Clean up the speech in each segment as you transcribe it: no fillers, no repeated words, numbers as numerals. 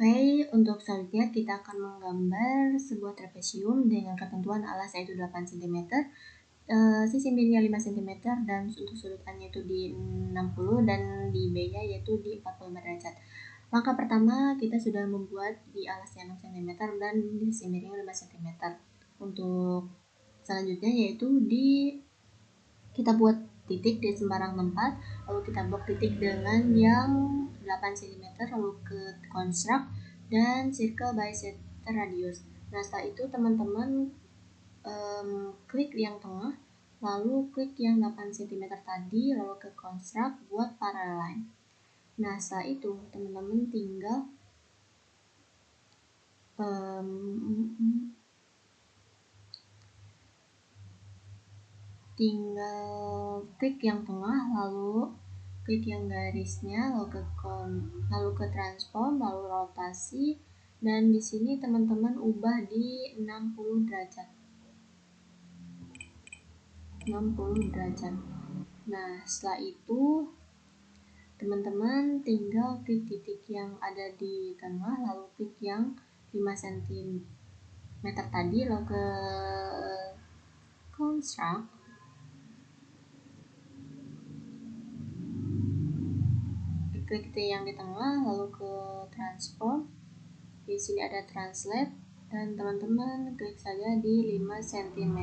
Oke, untuk selanjutnya kita akan menggambar sebuah trapesium dengan ketentuan alas yaitu 8 cm, sisi miringnya 5 cm, dan untuk sudut A-nya itu di 60 dan di B-nya yaitu di 45 derajat. Langkah pertama kita sudah membuat di alasnya 6 cm dan di sisi miring 5 cm. Untuk selanjutnya yaitu kita buat titik di sembarang tempat, lalu kita blok titik dengan yang 8 cm, lalu ke construct dan circle by center radius. Nah, setelah itu teman-teman klik yang tengah, lalu klik yang 8 cm tadi, lalu ke construct buat parallel line. Nah, setelah itu teman-teman tinggal klik yang tengah, lalu klik yang garisnya, lalu ke transform, lalu rotasi, dan di sini teman-teman ubah di 60 derajat. Nah, setelah itu teman-teman tinggal klik titik yang ada di tengah, lalu klik yang 5 cm tadi, lalu ke construct, klik titik yang di tengah, lalu ke transform. Di sini ada translate dan teman-teman klik saja di 5 cm.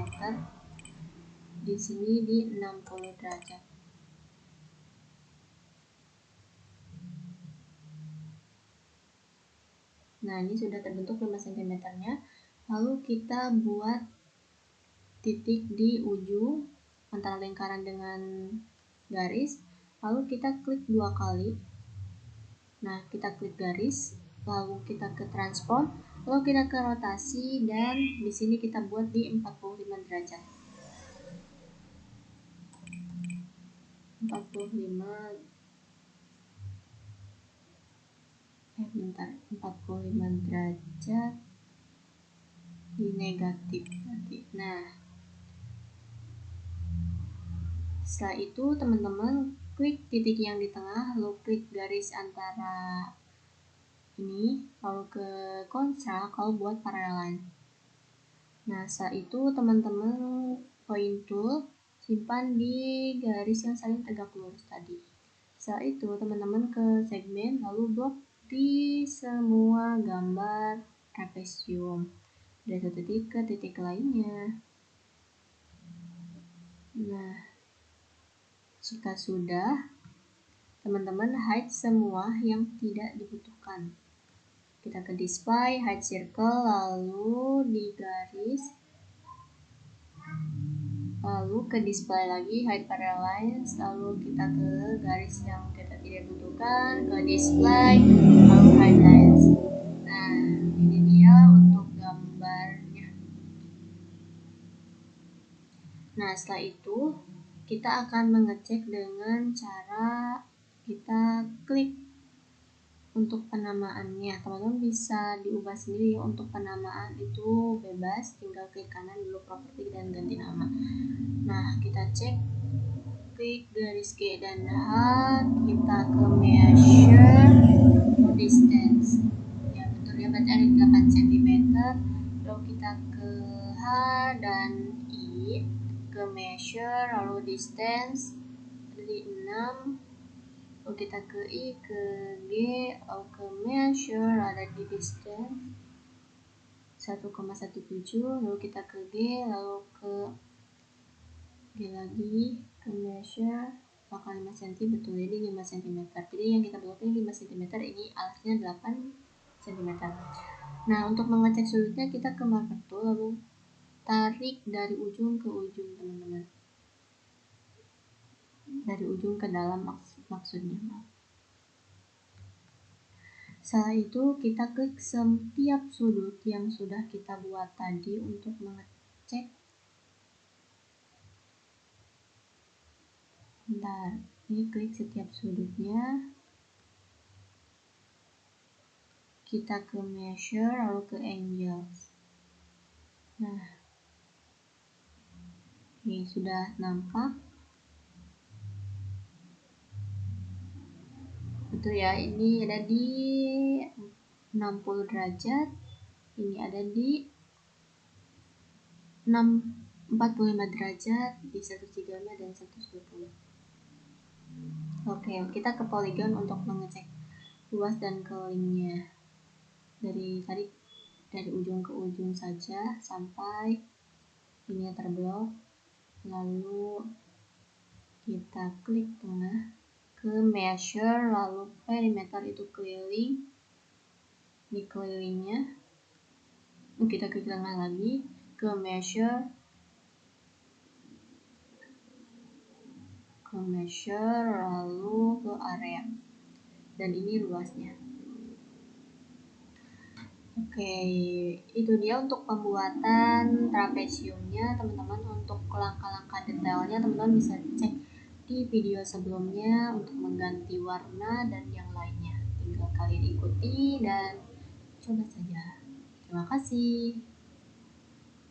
Di sini di 60 derajat. Nah, ini sudah terbentuk 5 cm-nya. Lalu kita buat titik di ujung antara lingkaran dengan garis. Lalu kita klik 2 kali. Nah, kita klik garis, lalu kita ke transform, lalu kita ke rotasi, dan di sini kita buat di 45 derajat. 45 derajat di negatif nanti. Nah, setelah itu teman-teman klik titik yang di tengah, lalu klik garis antara ini, lalu ke construct, lalu buat parallel line. Nah, setelah itu teman-teman point tool simpan di garis yang saling tegak lurus tadi. Setelah itu teman-teman ke segmen, lalu blok di semua gambar trapesium dari satu titik ke titik lainnya. Nah, jika sudah, teman-teman hide semua yang tidak dibutuhkan. Kita ke display, hide circle, lalu di garis, lalu ke display lagi, hide parallel lines, lalu kita ke garis yang kita tidak butuhkan, ke display, lalu hide lines. Nah, ini dia untuk gambarnya. Nah, setelah itu kita akan mengecek dengan cara kita klik untuk penamaannya. Teman-teman bisa diubah sendiri ya, untuk penamaan itu bebas, tinggal klik kanan dulu properti dan ganti nama. Nah, kita cek, klik garis G dan H, kita ke measure distance. Ya, betul ya, berarti ada 8 cm. Lalu kita ke H dan I, ke measure, lalu distance dari 6, lalu kita ke I, ke G, lalu ke measure, ada di distance 1,17, lalu kita ke G, lalu ke G lagi, ke measure, maka 5 cm, betul, jadi 5 cm. Jadi yang kita butuhkan 5 cm, ini alasnya 8 cm. Nah, untuk mengecek sudutnya kita ke marker tool, lalu tarik dari ujung ke ujung, teman-teman. Dari ujung ke dalam maksudnya. Setelah itu kita klik setiap sudut yang sudah kita buat tadi untuk mengecek. Bentar, ini klik setiap sudutnya. Kita ke measure, lalu ke angles. Nah, ini sudah nampak. Betul ya, ini ada di 60 derajat, ini ada di 45 derajat, di 135 dan 120. Oke, kita ke poligon untuk mengecek luas dan curlingnya. Dari tadi, dari ujung ke ujung saja sampai ini terblok, lalu kita klik tengah ke measure, lalu perimeter itu keliling, ini kelilingnya, kita klik tengah lagi ke measure, lalu ke area, dan ini luasnya. Oke, itu dia untuk pembuatan trapesiumnya teman-teman. Untuk langkah-langkah detailnya teman-teman bisa cek di video sebelumnya untuk mengganti warna dan yang lainnya. Tinggal kalian ikuti dan coba saja. Terima kasih.